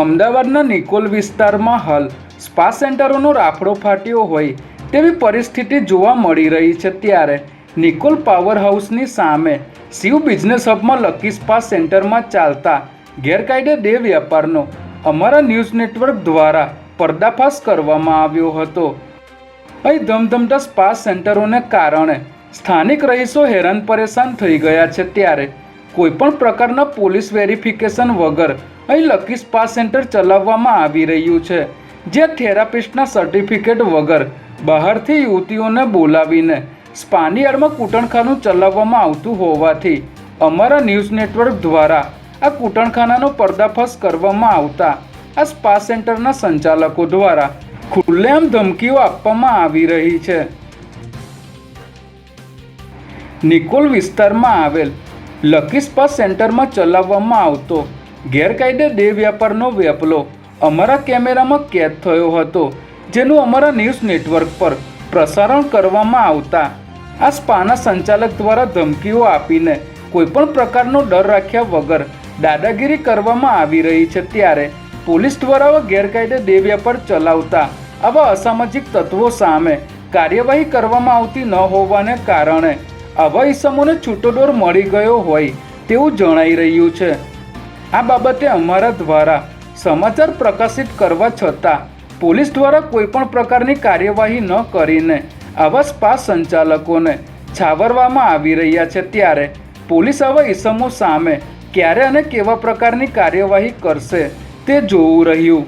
અમદાવાદના નિકોલ વિસ્તારમાં હાલ સ્પા સેન્ટરોનો રાફડો ફાટ્યો હોય તેવી પરિસ્થિતિ જોવા મળી રહી છે। ત્યારે નિકોલ પાવર હાઉસની સામે શિવ બિઝનેસ હબમાં લકી સ્પા સેન્ટરમાં ચાલતા ગેરકાયદે દેહ વેપારનો અમારા ન્યૂઝ નેટવર્ક દ્વારા પર્દાફાશ કરવામાં આવ્યો હતો। અહીં ધમધમતા સ્પા સેન્ટરોને કારણે સ્થાનિક રહીશો હેરાન પરેશાન થઈ ગયા છે। ત્યારે કોઈપણ પ્રકારના પોલીસ વેરિફિકેશન વગર અહીં લકી સ્પા સેન્ટર ચલાવવામાં આવી રહ્યું છે, જ્યાં થેરાપિસ્ટના સર્ટિફિકેટ વગર બહારથી યુવતીઓને બોલાવીને સ્પાની આડમાં કૂટણખાનું ચલાવવામાં આવતું હોવાથી અમારા ન્યૂઝ નેટવર્ક દ્વારા આ કૂટણખાનાનો પર્દાફાશ કરવામાં આવતા આ સ્પા સેન્ટરના સંચાલકો દ્વારા ખુલ્લેઆમ ધમકીઓ આપવામાં આવી રહી છે। નિકોલ વિસ્તારમાં આવેલ લકી સ્પા સેન્ટરમાં ચલાવવામાં આવતો ગેરકાયદે દેહ વ્યાપારનો વેપલો અમારા કેમેરામાં કેદ થયો હતો, જેનું અમારા ન્યૂઝ નેટવર્ક પર પ્રસારણ કરવામાં આવતા આ સ્પાના સંચાલક દ્વારા ધમકીઓ આપીને કોઈપણ પ્રકારનો ડર રાખ્યા વગર દાદાગીરી કરવામાં આવી રહી છે। ત્યારે પોલીસ દ્વારા ગેરકાયદે દેહ વ્યાપાર ચલાવતા આવા અસામાજિક તત્વો સામે કાર્યવાહી કરવામાં આવતી ન હોવાને કારણે આવા ઇસમોને છૂટો દોર મળી ગયો હોય તેવું જણાઈ રહ્યું છે। આ બાબતે અમારા દ્વારા સમાચાર પ્રકાશિત કરવા છતાં પોલીસ દ્વારા કોઈપણ પ્રકારની કાર્યવાહી ન કરીને આવા સ્પા સંચાલકોને છાવરવામાં આવી રહ્યા છે। ત્યારે પોલીસ આવા ઇસમો સામે ક્યારે અને કેવા પ્રકારની કાર્યવાહી કરશે તે જોવું રહ્યું।